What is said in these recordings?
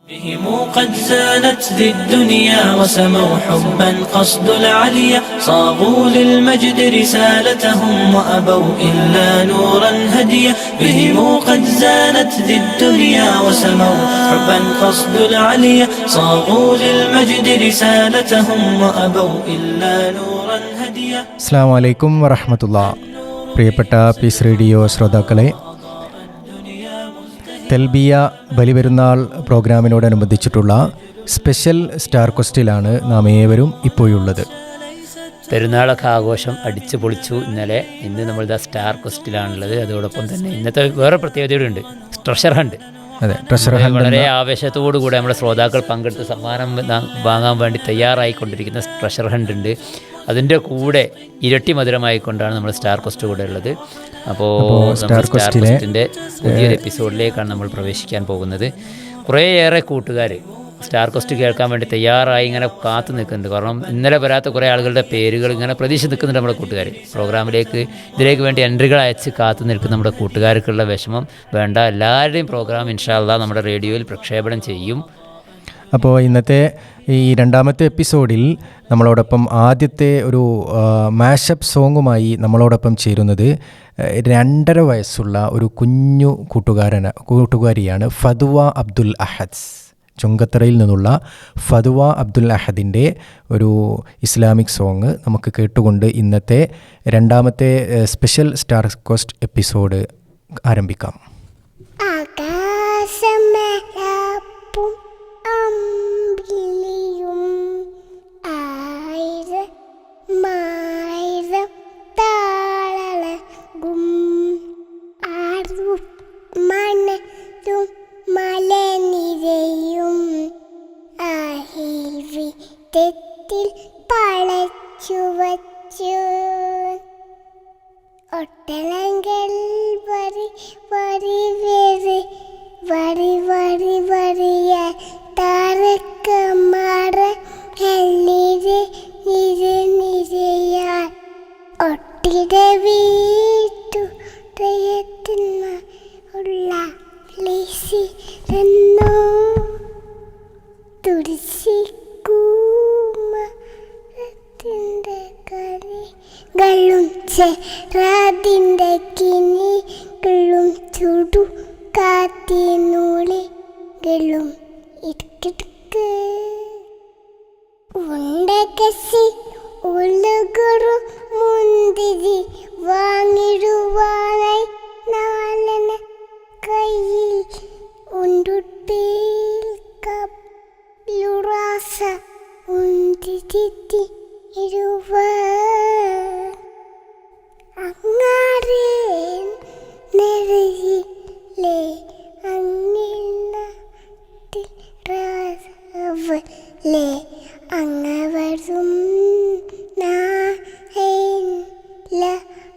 بهم قد زانت ذي الدنيا وسموا حبا قصد العليا صاغوا للمجد رسالتهم وأبوا إلا نورا هديا بهم قد زانت ذي الدنيا وسموا حبا قصد العليا صاغوا للمجد رسالتهم وأبوا إلا نورا هديا. അസ്സലാമു അലൈക്കും വറഹ്മത്തുള്ളാഹി. പ്രിയപ്പെട്ട പീസ് റേഡിയോ ശ്രോതാക്കളെ, തെൽബിയ ബലിപെരുന്നാൾ പ്രോഗ്രാമിനോടനുബന്ധിച്ചിട്ടുള്ള സ്പെഷ്യൽ സ്റ്റാർ ക്വസ്റ്റിലാണ് നാം ഏവരും ഇപ്പോഴുള്ളത്. പെരുന്നാളൊക്കെ ആഘോഷം അടിച്ചു പൊളിച്ചു. ഇന്ന് നമ്മളിതാ സ്റ്റാർ ക്വസ്റ്റിലാണുള്ളത്. അതോടൊപ്പം തന്നെ ഇന്നത്തെ വേറെ പ്രത്യേകതയുണ്ട്, ട്രഷർ ഹണ്ട്. അതെ, ട്രഷർ ഹണ്ട് വളരെ ആവേശത്തോടു കൂടെ നമ്മുടെ ശ്രോതാക്കൾ പങ്കെടുത്ത് സമ്മാനം വാങ്ങാൻ വേണ്ടി തയ്യാറായിക്കൊണ്ടിരിക്കുന്ന ട്രഷർ ഹണ്ട് ഉണ്ട്. അതിൻ്റെ കൂടെ ഇരട്ടി മധുരമായിക്കൊണ്ടാണ് നമ്മൾ സ്റ്റാർ ക്വസ്റ്റ് കൂടെ ഉള്ളത്. അപ്പോൾ സ്റ്റാർ ക്വസ്റ്റിൻ്റെ പുതിയൊരു എപ്പിസോഡിലേക്കാണ് നമ്മൾ പ്രവേശിക്കാൻ പോകുന്നത്. കുറേയേറെ കൂട്ടുകാർ സ്റ്റാർ ക്വസ്റ്റ് കേൾക്കാൻ വേണ്ടി തയ്യാറായി ഇങ്ങനെ കാത്തു നിൽക്കുന്നുണ്ട്. കാരണം ഇന്നലെ വരാത്ത കുറേ ആളുകളുടെ പേരുകൾ ഇങ്ങനെ പ്രതീക്ഷ നിൽക്കുന്നുണ്ട്. നമ്മുടെ കൂട്ടുകാർ ഇതിലേക്ക് വേണ്ടി എൻട്രികൾ അയച്ച് കാത്തു നിൽക്കുന്ന നമ്മുടെ കൂട്ടുകാർക്കുള്ള വിഷമം വേണ്ട. എല്ലാവരുടെയും പ്രോഗ്രാം ഇൻഷാ അല്ലാഹ് നമ്മുടെ റേഡിയോയിൽ പ്രക്ഷേപണം ചെയ്യും. അപ്പോൾ ഇന്നത്തെ ഈ രണ്ടാമത്തെ എപ്പിസോഡിൽ നമ്മളോടൊപ്പം ആദ്യത്തെ ഒരു മാഷപ്പ് സോങ്ങുമായി നമ്മളോടൊപ്പം ചേരുന്നത് 2.5 വയസ്സുള്ള ഒരു കുഞ്ഞു കൂട്ടുകാരിയാണ് ഫതുവ അബ്ദുൽ അഹദ്. ചുങ്കത്തറയിൽ നിന്നുള്ള ഫതുവ അബ്ദുൽ അഹദിൻ്റെ ഒരു ഇസ്ലാമിക് സോങ് നമുക്ക് കേട്ടുകൊണ്ട് ഇന്നത്തെ രണ്ടാമത്തെ സ്പെഷ്യൽ സ്റ്റാർ ക്വസ്റ്റ് എപ്പിസോഡ് ആരംഭിക്കാം. അമ്പിളിയും ആയിരം താളകും മണലും മലനിരയും തെറ്റിൽ പളച്ചു വച്ചു ഒട്ടലങ്ങൾ വരി വരി വേറെ വരി വരി വരിയാൽ താരക്കമാറ നിര നിര നിരയാൽ ഒട്ടിട വീട്ടു പ്രയത്ന ഉള്ള ലിസിരന്നു തുടിസിക്കൂമത്തിൻ്റെ കളികളും ചെറാതിൻ്റെ കിനികളും ചുടു കാത്തിനൂളികളും ഇടുക്കിടുക്ക് ഉണ്ടകസി ഉള്ളുകുറു മുന്തിരി വാങ്ങിടുവാനായി നാലന കയ്യിൽ ഉണ്ടുട്ടിൽ കപ്ലുറാസ ഉന്തിരി ഇരുവ അങ്ങാറേ നെറിയിലെ അങ്ങിലെ അങ്ങവരും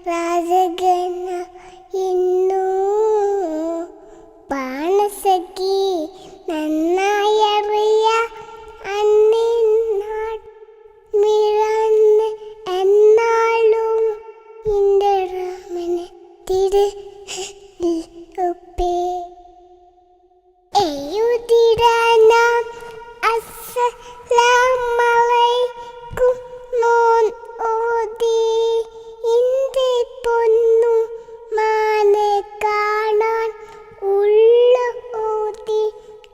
രാജഗണ ഇന്നു പാണസഖി നന്നായറിയ മിഴന്ന് എന്നാളും ഇന്റെ രാമന് തിരു ഉപ്പേ എഴുതിടാനാം അസ്സലാമലൈക്കും നോൻ ഓതി ഇന്ത്യ പൊന്നു മാനെ കാണാൻ ഉള്ള ഓതി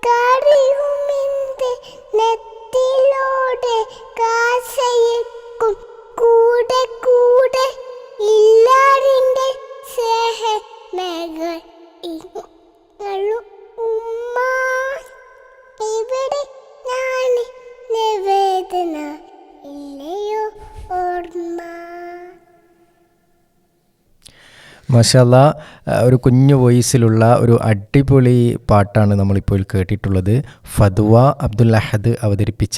കറിയുമിന്റെ നെത്തിലോടെ കാശയിക്കും കൂടെ കൂടെ ഇല്ലാരിൻ്റെ സ്നേഹ മകൾ ഉമ്മ ഇവിടെ ഞാൻ നിവേദന ഇല്ലയോ ഓർമ്മ. മാഷാ അല്ലാഹ്, ഒരു കുഞ്ഞു വോയിസിലുള്ള ഒരു അടിപൊളി പാട്ടാണ് നമ്മളിപ്പോൾ കേട്ടിട്ടുള്ളത്. ഫതുവ അബ്ദുൽ അഹദ് അവതരിപ്പിച്ച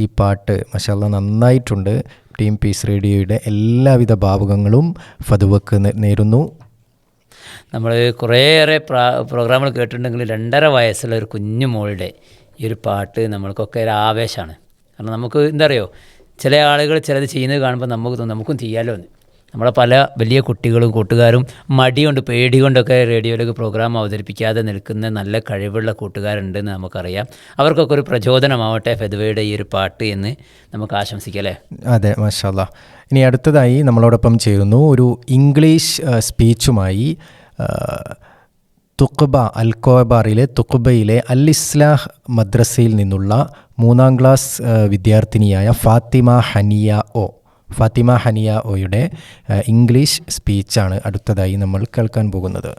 ഈ പാട്ട് മാഷാ അല്ലാഹ് നന്നായിട്ടുണ്ട്. ടീം പീസ് റേഡിയോയുടെ എല്ലാവിധ ഭാവുകങ്ങളും ഫതുവക്ക് നേരുന്നു. നമ്മൾ കുറേയേറെ പ്രോഗ്രാമുകൾ കേട്ടിട്ടുണ്ടെങ്കിൽ 2.5 വയസ്സുള്ള ഒരു കുഞ്ഞു മോളുടെ ഈ ഒരു പാട്ട് നമ്മൾക്കൊക്കെ ഒരു ആവേശമാണ്. കാരണം നമുക്ക് എന്താ അറിയോ, ചില ആളുകൾ ചിലത് ചെയ്യുന്നത് കാണുമ്പോൾ നമുക്കും ചെയ്യാമല്ലോ എന്ന്. നമ്മളെ പല വലിയ കുട്ടികളും കൂട്ടുകാരും മടി കൊണ്ട് പേടി കൊണ്ടൊക്കെ റേഡിയോയിലേക്ക് പ്രോഗ്രാം അവതരിപ്പിക്കാതെ നിൽക്കുന്ന നല്ല കഴിവുള്ള കൂട്ടുകാരുണ്ടെന്ന് നമുക്കറിയാം. അവർക്കൊക്കെ ഒരു പ്രചോദനമാവട്ടെ ഫെദ്വയുടെ ഈ ഒരു പാട്ട് എന്ന് നമുക്ക് ആശംസിക്കാം അല്ലേ? അതെ, മാഷാ അല്ലാഹ്. ഇനി അടുത്തതായി നമ്മളോടൊപ്പം ചേരുന്നു ഒരു ഇംഗ്ലീഷ് സ്പീച്ചുമായി തുഖ്ബ അൽക്കോബാറിലെ തുഖ്ബയിലെ അൽ ഇസ്ലാഹ് മദ്രസയിൽ നിന്നുള്ള 3ാം ക്ലാസ് വിദ്യാർത്ഥിനിയായ ഫാത്തിമ ഹനിയ ഒയുടെ ഇംഗ്ലീഷ് സ്പീച്ചാണ് അടുത്തതായി നമ്മൾ കേൾക്കാൻ പോകുന്നത്.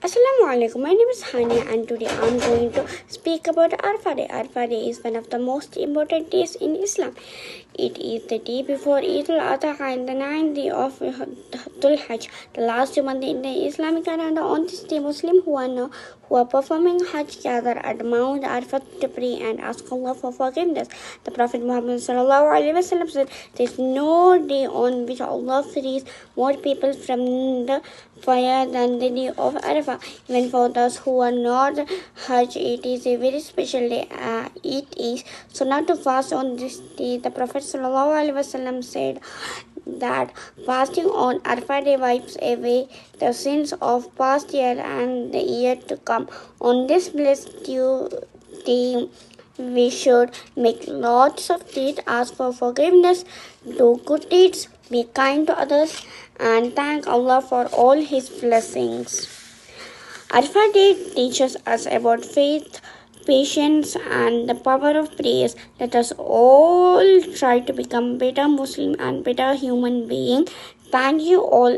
Assalamu alaikum. My name is Hania and today I'm going to speak about Arafah Day. Arafah Day is one of the most important days in Islam. It is the day before Eid al-Adha and the 9th day of Dhul Hajj, the last month in the Islamic calendar. On this day, Muslims who are performing Hajj gather at Mount Arafah to pray and ask Allah for forgiveness. The Prophet Muhammad sallallahu alaihi wasallam said, "There is no day on which Allah frees more people from the fire than the day of Arafah. Even for those who are not Hajj, it is a very special day. It is sunnah to fast on this day." The Prophet sallallahu alaihi wasallam said that fasting on Arafah Day wipes away the sins of past year and the year to come. On this blessed day, we should make lots of deeds, ask for forgiveness, do good deeds, be kind to others, and thank Allah for all His blessings. Arafah Day teaches us about faith, patience, and the power of prayers. Let us all try to become better Muslim and better human being. Thank you all,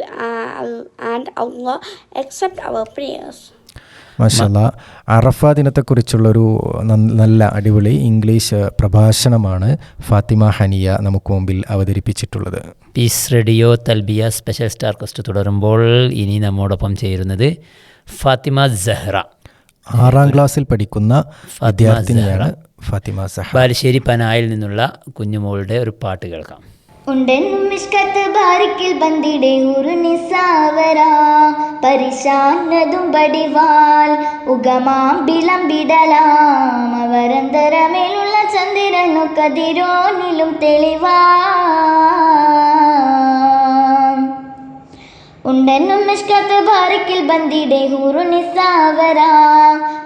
and Allah accept our prayers. മാഷാ അല്ലാഹ്. അറഫ ദിനത്തെക്കുറിച്ചുള്ളൊരു നല്ല അടിപൊളി English പ്രഭാഷണമാണ് Fathima Haniya നമുക്ക് മുമ്പിൽ അവതരിപ്പിച്ചിട്ടുള്ളത്. Peace radio Talbiya special star quest തുടരുമ്പോൾ ഇനി നമ്മോടൊപ്പം ചേരുന്നത് ഫാത്തിമ സഹ്റ. 6ാം ക്ലാസ്സിൽ പഠിക്കുന്ന വിദ്യാർത്ഥിനിയാണ് ഫാത്തിമ സഹ്റ. ബാലുശ്ശേരി പനായിൽ നിന്നുള്ള കുഞ്ഞുമോളുടെ ഒരു പാട്ട് കേൾക്കാം. ഉണ്ടെന്നും മിഷ്കത്ത് ബാരിക്കിൽ ബന്ദിടെ ഉറുനിസാവരാ പരിശാനതും ബടിവാൽ ഉഗമാം ബിളംബിടലാം അവരന്തരമേലുള്ള ചന്ദ്രനു കതിരോനിലും തെളിവാം. ഉണ്ടെന്നും മിഷ്കത്ത് ബാരിക്കിൽ ബന്ദിടെ ഉറുനിസാവരാ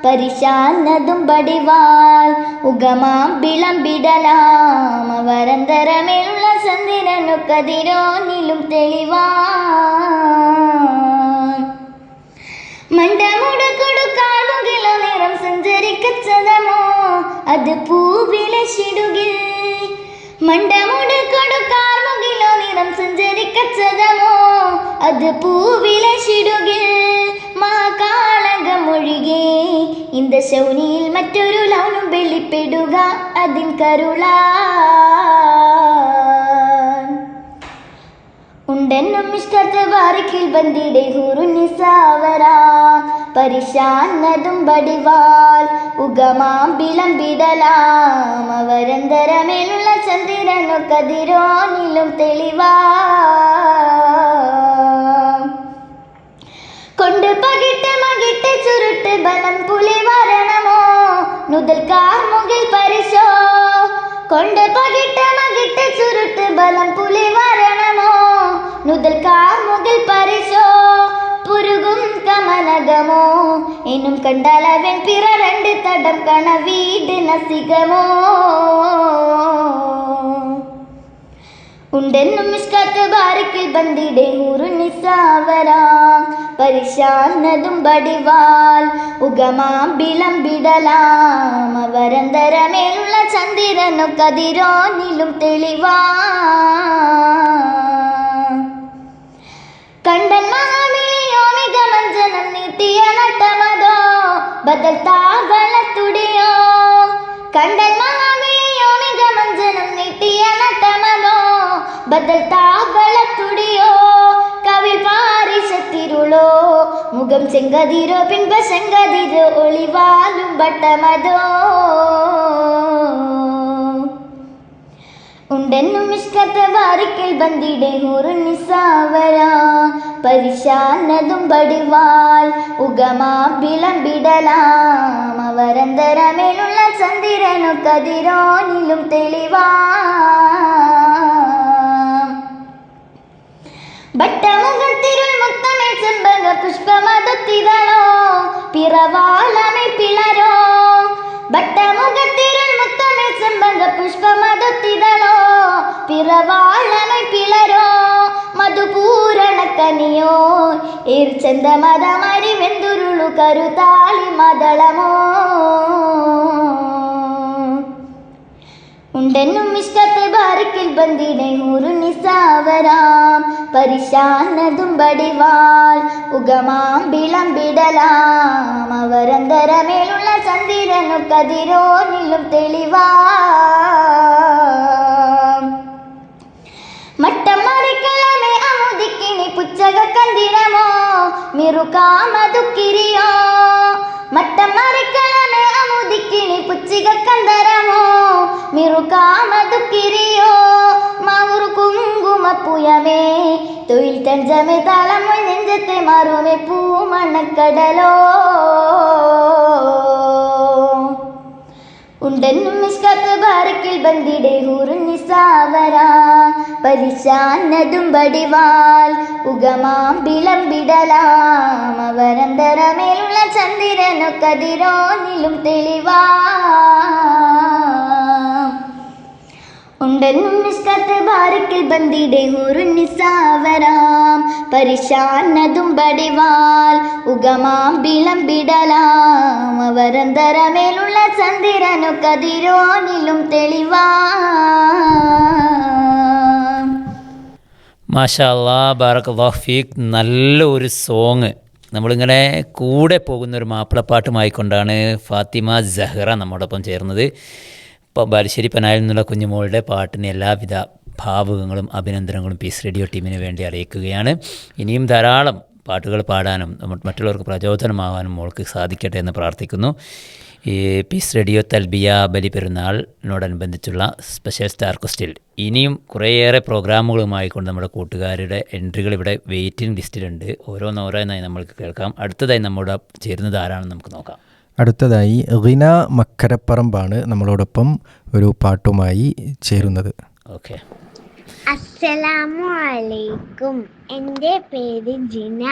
പരിശാനതും ബടിവാൽ ഉഗമാം ബിളംബിടലാം അവരന്തരമേലുള്ള ചന്ദ്രനു കതിരോനിലും തെളിവാൻ. മണ്ടമുട കൊടുക്കാടുകിലോ നിറം സഞ്ചരിക്കച്ചതമോ അത് പൂവിലെ ശിടുകിൽ. മണ്ടമുട കൊടുക്കാടുകിലോ നിറം സഞ്ചരിക്കച്ചതമോ അത് പൂവിലെ ശിടുകിൽ. മഹാകാളകമൊഴികെ ഇന്ത ശൗനിയിൽ മറ്റൊരു ലൗനും വെളിപ്പെടുക അതിൻ കരുളാൻ. ഉണ്ടെന്നും ഇഷ്ടത്ത് ബാരിക്കിൽ ബന്ദിടെ ഹുറുനിസാവരാ പരിശാനതും ബടിവാൽ ഉഗമാം ബിളംബിടലാം അവരന്തരമേലുള്ള ചന്ദ്രനു കതിരോനിലും തെളിവാം. കൊണ്ട് പകിട്ട് മകിട്ട് ചുരുട്ട് ബലം പുലി വരണമോ നുതൽക്കാർ മുകിൽ പരിശോ. കൊണ്ട് പകിട്ട് മകിട്ട് ചുരുട്ട് ബലം പുലി വരണമോ നുതൽക്കാർ മുകിൽ പരിശോ. പുരുകും കമനകമോ എന്നും കണ്ടാലവൻ പിറ 2 തടം കണ വീട് നസികമോ. ഉണ്ടെന്നും മിഷ്കത്ത് ബാരിക്കിൽ ബന്ദിടെ ഹുറുനിസാവരാ പരിശാനതും ബടിവാൽ ഉഗമാം ബിളംബിടലാം അവരന്തരമേലുള്ള ചന്ദ്രനു കതിരോനിലും തെളിവാൻ. കണ്ടൻ മഹാബലിയോമികമഞ്ജനം നീട്ടിയ നട്ടമതോ ബദൽ താകളത്തുടിയോ. കണ്ടൻ മഹാബലിയോമികമഞ്ജനം നീട്ടിയ നട്ടമതോ ബദൽ താകളത്തുടിയോ. കവിൾ പാരിശത്തിരുളോ മുഖം ചെങ്കതിരോ പിൻപ ചെങ്കതിരോ ഒളിവാലും ബട്ടമതോ. ഉണ്ടെന്നും ഇഷ്ടത്ത് ബാരിക്കിൽ ബന്ദിടെ ഹുറുനിസാവരാ പരിശാനതും ബടിവാൽ ഉഗമാ ബിളംബിടലാം അവരന്തരമേലുള്ള ചന്ദ്രനു കതിരോനിലും തെളിവാം. ബട്ടമുഖത്തിരുൾ മുത്തമേ ചെമ്പക പുഷ്പമതുത്തിതളോ പിറവാളമേ പിളരോ. ബട്ടമുഖത്തിരുൾ മുത്തമേ ചെമ്പക പുഷ്പമതുത്തിതളോ പിറവാളമേ പിളരോ. മധുപൂരണക്കനിയോ ഏർച്ചന്ത മതമരി വെന്തുരുളു കരുതാളി മദളമോ. ഉണ്ടെന്നും ഇഷ്ടത്തെ ബാരിക്കിൽ ബന്ദിടെ നിസാവരാം പരിശാനതും ബടിവാൾ ഉഗമാം വിളമ്പിടലാം. അവരന്തരമേലുള്ള ചന്ദ്രനു കതിരോനിലും തെളിവാം. മട്ടം മറിക്കളമേ അമുദിക്കിനി പുച്ചക കന്തിരമോ മിറുകാമതുക്കിരിയോ. മട്ടം മറിക്കളമേ അമുദിക്കിനി പുച്ചിക കന്തരമോ മിറുകാമതുക്കിരിയോ. മാവുറു കുങ്കുമപ്പുയമേ തൊഴിൽ തഞ്ചമേ താളമൊഴി നെഞ്ചത്തെ മാറുമേ പൂമണക്കടലോ. ഉണ്ടെന്നും മിസ്കത്ത് ബാരക്കിൽ ബന്ദിടെ നിസാവരാ പരിശാനതും ബടിവാൾ ഉഗമാം വിളമ്പിടലാം. അവരന്തരമേലുള്ള ചന്ദ്രനു കതിരോനിലും തെളിവാം. ഉണ്ടെന്നും മിസ്കത്ത് ബാരക്കിൽ ബന്ദിടെ നിസാവരാം പരിശാനതും ബടിവാൾ ഉഗമാം വിളമ്പിടലാം. അവരന്തരമേലുള്ള ചന്ദ്രനു കതിരോനിലും തെളിവാം. മാഷാ അല്ലാ, ബാറക്കല്ലാഹു ഫീക്ക്. നല്ലൊരു സോങ്. നമ്മളിങ്ങനെ കൂടെ പോകുന്നൊരു മാപ്പിളപ്പാട്ടുമായിക്കൊണ്ടാണ് ഫാത്തിമ സഹ്റ നമ്മോടൊപ്പം ചേർന്നത്. ഇപ്പോൾ ബാലുശ്ശേരി പനായിൽ നിന്നുള്ള കുഞ്ഞുമോളുടെ പാട്ടിന് എല്ലാവിധ ഭാവുകങ്ങളും അഭിനന്ദനങ്ങളും പീസ് റേഡിയോ ടീമിന് വേണ്ടി അറിയിക്കുകയാണ്. ഇനിയും ധാരാളം പാട്ടുകൾ പാടാനും മറ്റുള്ളവർക്ക് പ്രചോദനമാകാനും മോൾക്ക് സാധിക്കട്ടെ എന്ന് പ്രാർത്ഥിക്കുന്നു. ഈ പീസ് റേഡിയോ തൽബിയ ബലിപെരുന്നാളിനോടനുബന്ധിച്ചുള്ള സ്പെഷ്യൽ സ്റ്റാർ ക്വസ്റ്റിൽ ഇനിയും കുറേയേറെ പ്രോഗ്രാമുകളുമായി കൊണ്ട് നമ്മുടെ കൂട്ടുകാരുടെ എൻട്രികൾ ഇവിടെ വെയിറ്റിംഗ് ലിസ്റ്റിലുണ്ട്. ഓരോന്നോരോന്നായി നമ്മൾക്ക് കേൾക്കാം. അടുത്തതായി നമ്മോട് ചേരുന്നത് ആരാണെന്ന് നമുക്ക് നോക്കാം. അടുത്തതായി റിന മക്കരപ്പറമ്പാണ് നമ്മളോടൊപ്പം ഒരു പാട്ടുമായി ചേരുന്നത്. ഓക്കെ. അസ്സലാമു അലൈക്കും. എൻ്റെ പേര് ജിന.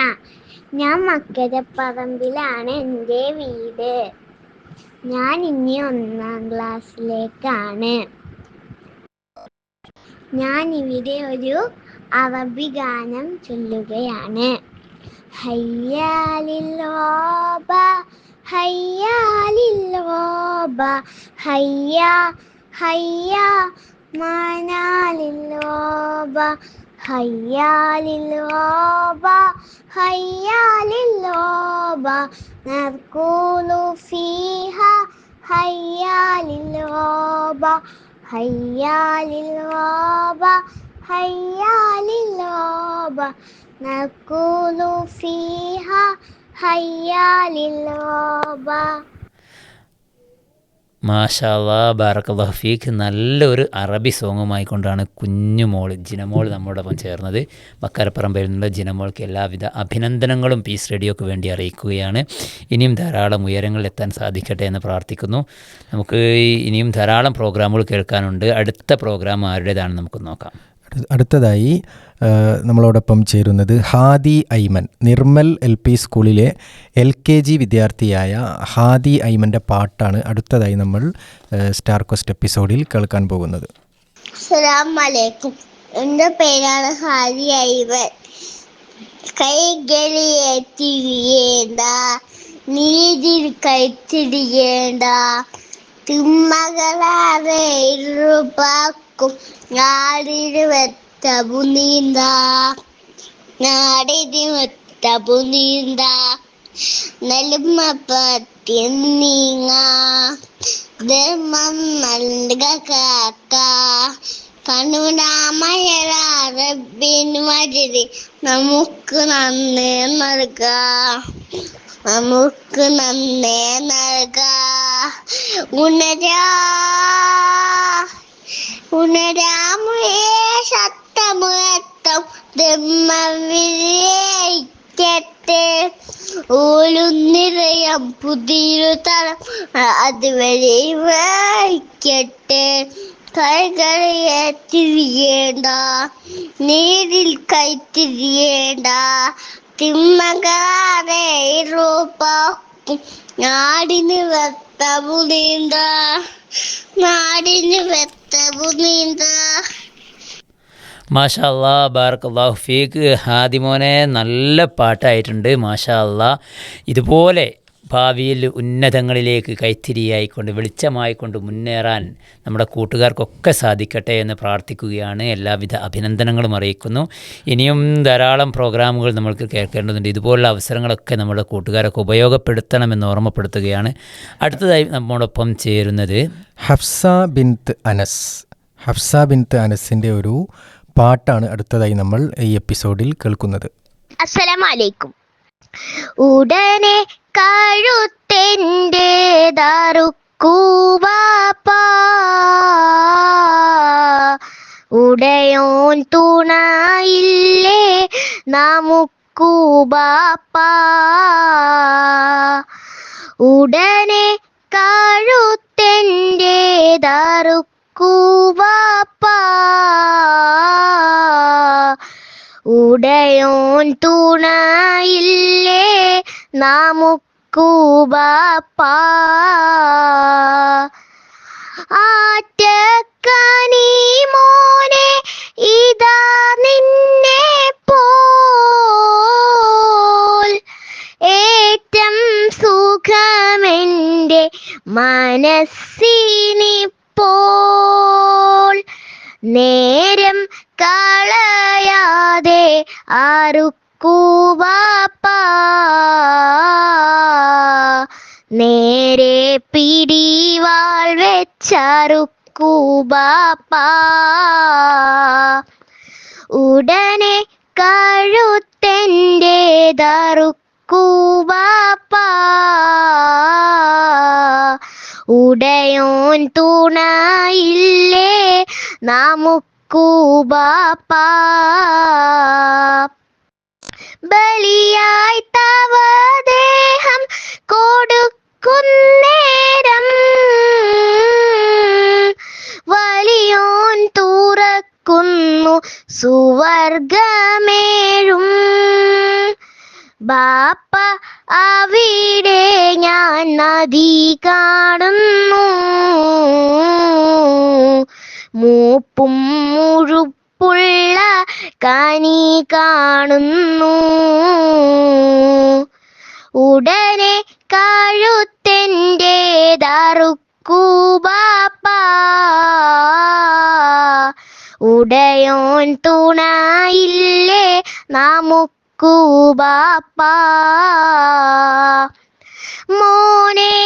ഞാൻ മക്കരപ്പറമ്പിലാണ് എൻ്റെ വീട്. ഞാൻ ഇനി 1ാം ക്ലാസ്സിലേക്കാണ്. ഞാൻ ഇവിടെ ഒരു അറബി ഗാനം ചൊല്ലുകയാണ്. ഹയ്യാലിൽ റോബ ഹയ്യാലിൽ റോബ ഹയ്യ ഹയ്യ മാനാലിൽ റോബ ഹയ്യാലിൽ റോബ ഹയ്യാലിൽ റോബ നർകൂലു ഫീഹ ഹയ്യാലിൽ റോബ ഹയ്യാലിൽ റോബ ഹയ്യാലിൽ റോബ നർകൂലു ഫീഹ ഹയ്യാലിൽ റോബ. മാഷാ അല്ലാ, ബാറക്കല്ലാഹു ഫീക്ക്. നല്ലൊരു അറബി സോങ്ങുമായി കൊണ്ടാണ് കുഞ്ഞുമോൾ ജിനമോൾ നമ്മോടൊപ്പം ചേർന്നത്. മക്കരപ്പറമ്പിൽ നിന്നുള്ള ജിനമോൾക്ക് എല്ലാവിധ അഭിനന്ദനങ്ങളും പീസ് റേഡിയോക്ക് വേണ്ടി അറിയിക്കുകയാണ്. ഇനിയും ധാരാളം ഉയരങ്ങളിലെത്താൻ സാധിക്കട്ടെ എന്ന് പ്രാർത്ഥിക്കുന്നു. നമുക്ക് ഇനിയും ധാരാളം പ്രോഗ്രാമുകൾ കേൾക്കാനുണ്ട്. അടുത്ത പ്രോഗ്രാം ആരുടേതാണെന്ന് നമുക്ക് നോക്കാം. അടുത്തതായി നമ്മളോടൊപ്പം ചേരുന്നത് ഹാദി ഐമൻ. നിർമ്മൽ LP സ്കൂളിലെ LKG വിദ്യാർത്ഥിയായ ഹാദി ഐമൻ്റെ പാട്ടാണ് അടുത്തതായി നമ്മൾ സ്റ്റാർ ക്വസ്റ്റ് എപ്പിസോഡിൽ കേൾക്കാൻ പോകുന്നത്. അസ്സലാമു അലൈക്കും. എൻ്റെ പേരാണ് ഹാദി ഐമൻ. കൈകളിയേറ്റിരിയേണ്ട നീതി കൈത്തിരിയേണ്ട തിന്മകളാതെ ഇരുപാക്കും നാടിന് വെത്തബു നീന്ത നാടിന് വെത്തബു നീന്ത നെലുമ പറ്റി നീങ്ങ ധർമ്മം നൽക കാക്ക കണ്ണുടാമയറാറബിന് വഴി നമുക്ക് നന്നേ നൽക നമുക്ക് നന്നേ നൽക ഉണരാമുയേ ശത്തമുയർത്തം ധർമ്മവിജയിക്കട്ടെ ഓലുന്നിറയം പുതിയൊരു തലം അതുവരെ വഹിക്കട്ടെ കൈകളിയെ തിരിയേണ്ട, നീരിൽ കൈ തിരിയേണ്ട, തിമ്മകാരെ രൂപാക്കും നാടിന് വെത്തവു നീന്ത, നാടിന് വെത്തവു നീന്ത. മാഷാ അല്ലാ, ബാറക്കല്ലാഹു ഫീക്ക്. ഹാദിമോനെ നല്ല പാട്ടായിട്ടുണ്ട്. മാഷാ അല്ലാ. ഇതുപോലെ ഭാവിയിൽ ഉന്നതങ്ങളിലേക്ക് കൈത്തിരിയായിക്കൊണ്ട് വെളിച്ചമായിക്കൊണ്ട് മുന്നേറാൻ നമ്മുടെ കൂട്ടുകാർക്കൊക്കെ സാധിക്കട്ടെ എന്ന് പ്രാർത്ഥിക്കുകയാണ്. എല്ലാവിധ അഭിനന്ദനങ്ങളും അറിയിക്കുന്നു. ഇനിയും ധാരാളം പ്രോഗ്രാമുകൾ നമ്മൾക്ക് കേൾക്കേണ്ടതുണ്ട്. ഇതുപോലുള്ള അവസരങ്ങളൊക്കെ നമ്മുടെ കൂട്ടുകാരൊക്കെ ഉപയോഗപ്പെടുത്തണമെന്ന് ഓർമ്മപ്പെടുത്തുകയാണ്. അടുത്തതായി നമ്മോടൊപ്പം ചേരുന്നത് ഹഫ്സ ബിൻത്ത് അനസ്. ഹഫ്സ ബിൻത്ത് അനസിൻ്റെ ഒരു പാട്ടാണ് അടുത്തതായി നമ്മൾ ഈ എപ്പിസോഡിൽ കേൾക്കുന്നത്. അസ്സലാമു അലൈക്കും. ഉടനെ കഴുത്തെൻ്റെ ദറുക്കൂവാപ്പ, ഉടയോൻ തുണയില്ലേ നമുക്കൂവാപ്പ, ഉടനെ കഴുത്തെൻ്റെ ദറുക്കൂവാപ്പ, ഉടയോൻ തുണയില്ലേ നമുക്കൂവാപ്പ, ആറ്റക്കനി മോനെ ഇതാ നിന്നെ പോൽ, ഏറ്റം സുഖമെൻ്റെ മനസ്സിനിപ്പോൾ, നേരം കളയാതെ അറുക്കൂവാപ്പ, നേരെ പിടിവാൾ വെച്ചറുക്കൂവാപ്പ, ഉടനെ കഴുത്തെൻ്റെ ദറുക്കൂവാപ്പ, ഉടയോൻ തുണയില്ലേ നമുക്കൂവാപ്പ, ബലിയായി തവ ദേഹം കൊടുക്കുന്നേരം, വലിയോൻ തുറക്കുന്നു സുവർഗമേഴും, ബാപ്പ അവിടെ ഞാൻ നദി കാണുന്നു, മൂപ്പും മുഴുപ്പുള്ള കനി കാണുന്നു, ഉടനെ കഴുത്തെൻ്റെ ദറുക്കൂവാപ്പ, ഉടയോൻ തുണയില്ലേ നമുക്കൂവാപ്പ, മോനെ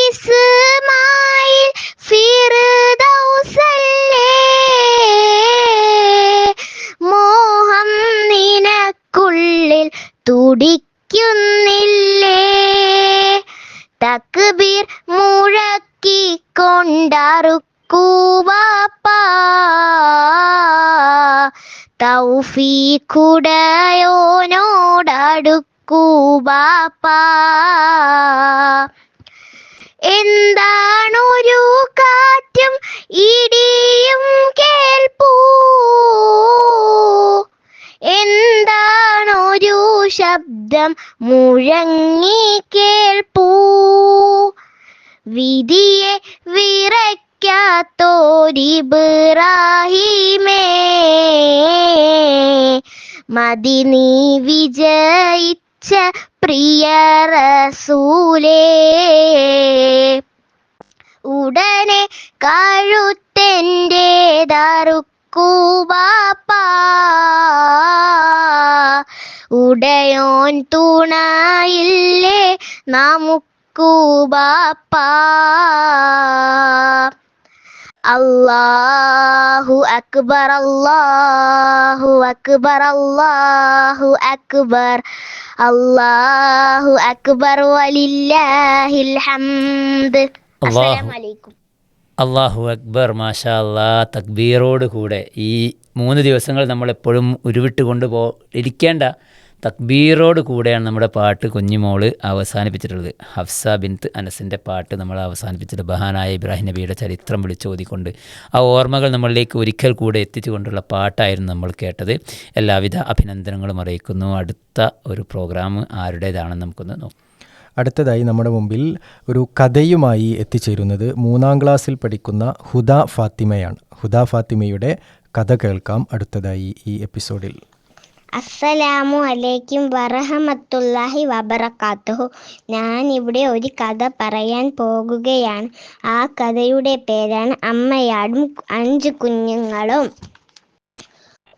ഇസ്മായിൽ ഫിർദൗസല്ലേ, മോഹം നിനക്കുള്ളിൽ തുടിക്കുന്നില്ലേ, തക്ബീർ മുഴക്കിക്കൊണ്ടറുക്കൂവാപ്പ, തൗഫീഖുടയോനോടടുക്കൂവാപ്പ, എന്താണൊരു കാറ്റും ഇടിയും കേൾപ്പൂ, എന്താണൊരു ശബ്ദം മുഴങ്ങി കേൾപ്പൂ, വിധിയെ വിറയ്ക്കാത്തോരിബ്രാഹിമേ, മദിനി വിജയിച്ച പ്രിയ റസൂലേ, ഉടനെ കഴുത്തെൻ്റെ ദറുക്കൂവാപ്പ, ഉടയോൻ തുണയില്ലേ നമുക്കൂവാപ്പ, അല്ലാഹു അക്ബർ അല്ലാഹു അക്ബർ അല്ലാഹു അക്ബർ അല്ലാഹു അക്ബർ വലില്ലാഹിൽ ഹംദ്. അസ്സലാമു അലൈക്കും. അള്ളാഹു അക്ബർ. മാഷാ അല്ലാ. തക്ബീറോട് കൂടെ ഈ 3 ദിവസങ്ങൾ നമ്മളെപ്പോഴും ഉരുവിട്ട് ഇരിക്കേണ്ട തക്ബീറോട് കൂടെയാണ് നമ്മുടെ പാട്ട് കുഞ്ഞുമോള് അവസാനിപ്പിച്ചിട്ടുള്ളത്. ഹഫ്സ ബിൻത്ത് അനസിൻ്റെ പാട്ട് നമ്മൾ അവസാനിപ്പിച്ചിട്ട് മഹാനായ ഇബ്രാഹിം നബിയുടെ ചരിത്രം വിളിച്ചോതിക്കൊണ്ട് ആ ഓർമ്മകൾ നമ്മളിലേക്ക് ഒരിക്കൽ കൂടെ എത്തിച്ചുകൊണ്ടുള്ള പാട്ടായിരുന്നു നമ്മൾ കേട്ടത്. എല്ലാവിധ അഭിനന്ദനങ്ങളും അറിയിക്കുന്നു. അടുത്ത ഒരു പ്രോഗ്രാം ആരുടേതാണെന്ന് നമുക്കൊന്ന് നോക്കാം. അടുത്തതായി നമ്മുടെ മുമ്പിൽ ഒരു കഥയുമായി എത്തിച്ചേരുന്നത് 3ാം ക്ലാസ്സിൽ പഠിക്കുന്ന ഹുദ ഫാത്തിമയാണ്. ഹുദ ഫാത്തിമയുടെ കഥ കേൾക്കാം അടുത്തതായി ഈ എപ്പിസോഡിൽ. അസ്സലാമു അലൈക്കും വറഹമത്തുള്ളാഹി വബറകാതുഹു. ഞാൻ ഇവിടെ ഒരു കഥ പറയാൻ പോകുകയാണ്. ആ കഥയുടെ പേരാണ് അമ്മയാടും 5 കുഞ്ഞുങ്ങളും.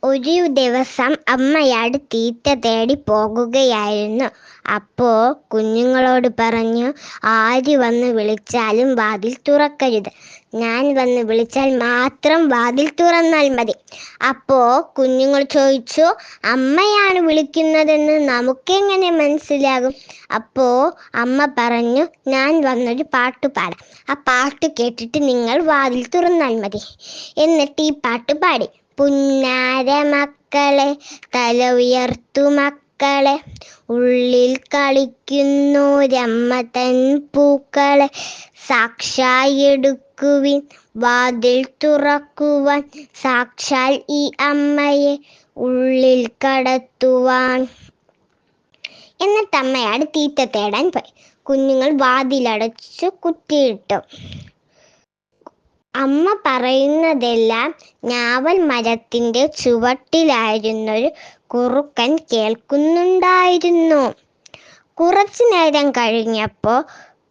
ഒരു ദിവസം അമ്മയാട് തീറ്റ തേടി പോകുകയായിരുന്നു. അപ്പോൾ കുഞ്ഞുങ്ങളോട് പറഞ്ഞു, ആര് വന്ന് വിളിച്ചാലും വാതിൽ തുറക്കരുത്. ഞാൻ വന്ന് വിളിച്ചാൽ മാത്രം വാതിൽ തുറന്നാൽ മതി. അപ്പോൾ കുഞ്ഞുങ്ങൾ ചോദിച്ചു, അമ്മയാണ് വിളിക്കുന്നതെന്ന് നമുക്കെങ്ങനെ മനസ്സിലാകും? അപ്പോൾ അമ്മ പറഞ്ഞു, ഞാൻ വന്നൊരു പാട്ട് പാടാം. ആ പാട്ട് കേട്ടിട്ട് നിങ്ങൾ വാതിൽ തുറന്നാൽ മതി. എന്നിട്ട് ഈ പാട്ട് പാടി. പുന്നാര മക്കളെ, തല ഉയർത്തു മക്കളെ, ഉള്ളിൽ കളിക്കുന്നോരമ്മ തൻ പൂക്കളെ, സാക്ഷാൽ എടുക്കുവിൻ വാതിൽ തുറക്കുവാൻ, സാക്ഷാൽ ഈ അമ്മയെ ഉള്ളിൽ കടത്തുവാൻ. എന്നിട്ട് അമ്മയാട് തീറ്റ തേടാൻ പോയി. കുഞ്ഞുങ്ങൾ വാതിലടച്ചു കുറ്റിയിട്ടു. അമ്മ പറയുന്നതെല്ലാം ഞാവൽ മരത്തിൻ്റെ ചുവട്ടിലായിരുന്നൊരു കുറുക്കൻ കേൾക്കുന്നുണ്ടായിരുന്നു. കുറച്ചു നേരം കഴിഞ്ഞപ്പോൾ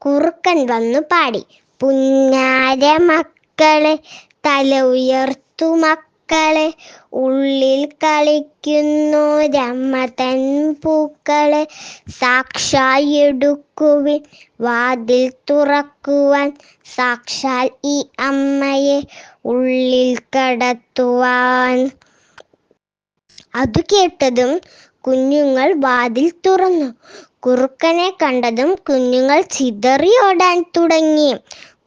കുറുക്കൻ വന്നു പാടി. പുന്നാര മക്കളെ, തല ഉയർത്തു മക്കളെ, ഉള്ളിൽ കളിക്കുന്നോരമ്മ തൻ പൂക്കളെ, സാക്ഷാൽ എടുക്കുവിൻ വാതിൽ തുറക്കുവാൻ, സാക്ഷാൽ ഈ അമ്മയെ ഉള്ളിൽ കടത്തുവാൻ. അത് കേട്ടതും കുഞ്ഞുങ്ങൾ വാതിൽ തുറന്നു. കുറുക്കനെ കണ്ടതും കുഞ്ഞുങ്ങൾ ചിതറിയോടാൻ തുടങ്ങി.